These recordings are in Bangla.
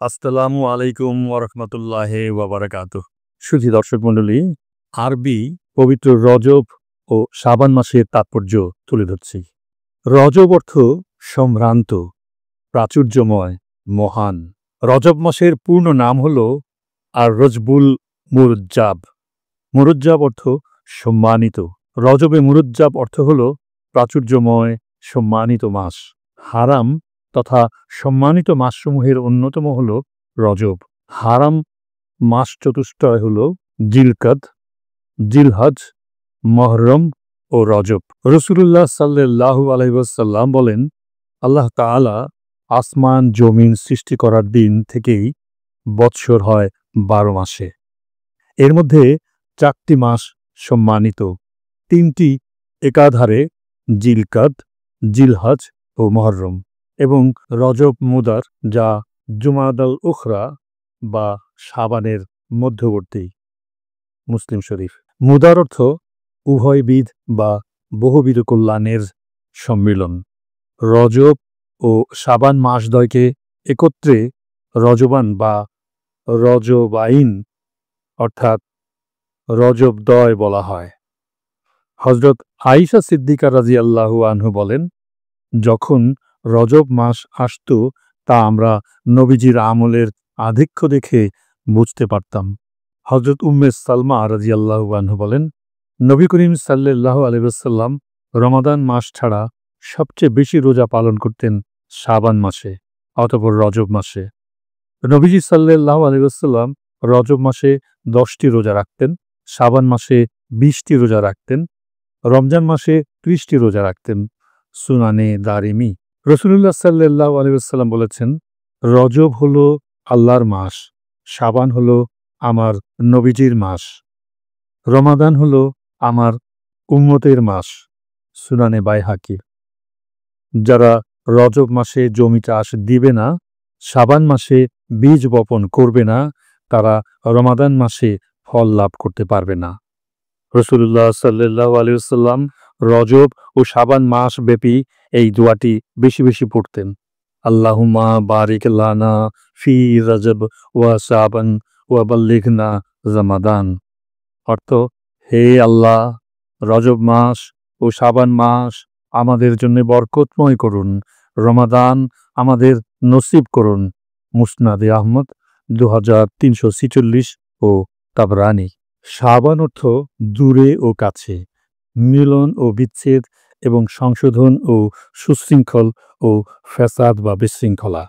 আসসালামু আলাইকুম ওরহমতুল্লাহি ওয়াবারাকাতুহ। সুধী দর্শক মণ্ডলী, আরবি পবিত্র রজব ও শাবান মাসের তাৎপর্য তুলে ধরছি। রজব অর্থ সম্ভ্রান্ত, প্রাচুর্যময়, মহান। রজব মাসের পূর্ণ নাম হল আর রজবুল মুরজ্জাব। মুরজ্জাব অর্থ সম্মানিত। রজবে মুরজ্জাব অর্থ হল প্রাচুর্যময়, সম্মানিত মাস। হারাম তথা সম্মানিত মাসসমূহের অন্যতম হল রজব। হারাম মাস চতুষ্টয় হল জিলকাদ, জিলহজ, মহরম ও রজব। রাসূলুল্লাহ সাল্লাল্লাহু আলাইহি ওয়াসাল্লাম বলেন, আল্লাহ তাআলা আসমান জমিন সৃষ্টি করার দিন থেকেই বৎসর হয় 12 মাসে। এর মধ্যে 4টি মাস সম্মানিত, 3টি একাধারে জিলকাদ, জিলহজ ও মহরম, এবং রজব মুদার যা জুমাদাল উখরা বা শাবানের মধ্যবর্তী। মুসলিম শরীফ। মুদার অর্থ উভয়বিধ বা বহুবিধ কল্যাণের সম্মিলন। রজব ও শাবান মাসদ্বয়কে একত্রে রজবান বা রজবাইন অর্থাৎ রজবদয় বলা হয়। হযরত আয়েশা সিদ্দিকা রাদিয়াল্লাহু আনহু বলেন, যখন রজব মাস আসত তা আমরা নবীজির আমলের আধিক্য দেখে বুঝতে পারতাম। হযরত উম্মে সালমা রাদিয়াল্লাহু আনহু বলেন, নবী করিম সাল্লাল্লাহু আলাইহি ওয়াসাল্লাম রমাদান মাস ছাড়া সবচেয়ে বেশি রোজা পালন করতেন শাবান মাসে, অতঃপর রজব মাসে। নবীজি সাল্লাল্লাহু আলাইহি ওয়াসাল্লাম রজব মাসে 10টি রোজা রাখতেন, শাবান মাসে 20টি রোজা রাখতেন, রমজান মাসে 30টি রোজা রাখতেন। সুনানে দারিমি। রাসূলুল্লাহ সাল্লাল্লাহু আলাইহি ওয়াসাল্লাম বলেছেন, রজব হলো আল্লাহর মাস, শাবান হলো আমার নবীজির মাস, রমাদান হলো আমার উম্মতের মাস। সুনানে বাইহাকি। যারা রজব মাসে জমি চাষ দিবে না, শাবান মাসে বীজ বপন করবে না, তারা রমাদান মাসে ফল লাভ করতে পারবে না। রাসূলুল্লাহ সাল্লাল্লাহু আলাইহি ওয়াসাল্লাম রজব ও শাবান মাস ব্যাপী এই দোয়াটি বেশি বেশি পড়তেন। আল্লাহুম্মা বারিক লানা ফি রজব ওয়া শাবান ওয়া বাল্লিগনা রমাদান। অর্থ, হে আল্লাহ, রজব মাস ও শাবান মাস আমাদের জন্য বরকতময় করুন, রমাদান আমাদের নসিব করুন। মুসনাদে আহমদ 2346 ও তাবরানী। শাবান অর্থ দূরে ও কাছে, মিলন ও বিচ্ছেদ এবং সংশোধন ও সুশৃঙ্খল ও ফ্যাসাদ বা বিশৃঙ্খলা।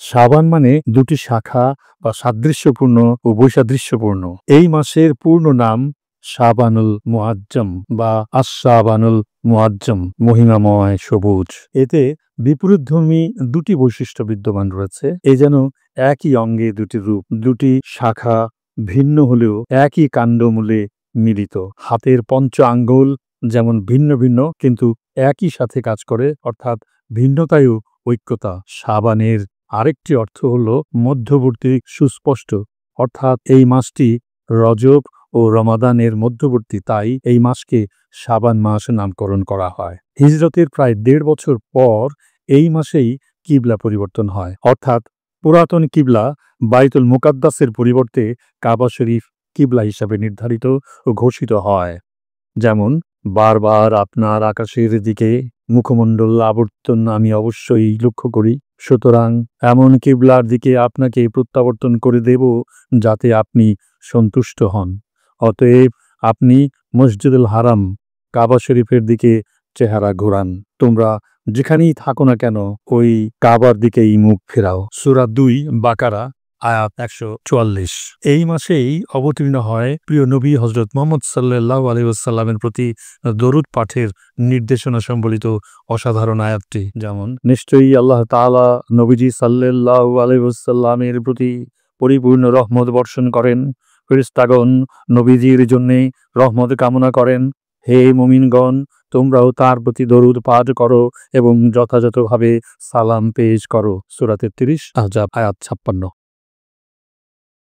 শাবান মানে দুটি শাখা বা সাদৃশ্যপূর্ণ ও বৈসাদৃশ্যপূর্ণ। এই মাসের পূর্ণ নাম শাবানুল মুআজ্জম বা আশ-শাবানুল মুআজ্জম, মহিমাময় সবুজ। এতে বিপরীতধর্মী দুটি বৈশিষ্ট্য বিদ্যমান রয়েছে। এ যেন একই অঙ্গে দুটি রূপ, দুটি শাখা ভিন্ন হলেও একই কাণ্ডমূলে মিলিত। হাতের পঞ্চ আঙ্গুল যেমন ভিন্ন ভিন্ন কিন্তু একই সাথে কাজ করে, অর্থাৎ ভিন্নতায়ও ঐক্যতা। শাবানের আরেকটি অর্থ হল মধ্যবর্তী, সুস্পষ্ট, অর্থাৎ এই মাসটি রজব ও রমাদানের মধ্যবর্তী, তাই এই মাসকে শাবান মাস নামকরণ করা হয়। হিজরতের প্রায় 1.5 বছর পর এই মাসেই কিবলা পরিবর্তন হয়, অর্থাৎ পুরাতন কিবলা বাইতুল মুকাদ্দাসের পরিবর্তে কাবা শরীফ কিবলা হিসাবে নির্ধারিত ও ঘোষিত হয়। যেমন, বারবার আপনার আকাশের দিকে মুখমণ্ডল আবর্তন আমি অবশ্যই লক্ষ্য করি, সুতরাং এমন কিবলার দিকে আপনাকে প্রত্যাবর্তন করে দেব যাতে আপনি সন্তুষ্ট হন। অতএব আপনি মসজিদুল হারাম কাবা শরীফের দিকে চেহারা ঘোরান। তোমরা যেখানেই থাকো না কেন ওই কাবার দিকেই মুখ ফেরাও। সূরা 2 বাকারা আয়াত 144। এই মাসেই অবতীর্ণ হয় প্রিয় নবী হযরত মুহাম্মদ সাল্লাল্লাহু আলাইহি ওয়াসাল্লামের প্রতি দরুদ পাঠের নির্দেশনা সম্বলিত অসাধারণ আয়াতটি। যেমন, নিশ্চয়ই আল্লাহ তাআলা নবীজি সাল্লাল্লাহু আলাইহি ওয়াসাল্লামের প্রতি পরিপূর্ণ রহমত বর্ষণ করেন। ফেরেশতাগণ নবীজির জন্যে রহমত কামনা করেন। হে মুমিনগণ, তোমরাও তার প্রতি দরুদ পাঠ করো এবং যথাযথভাবে সালাম পেশ করো। সূরা 33 আহজাব আয়াত 56।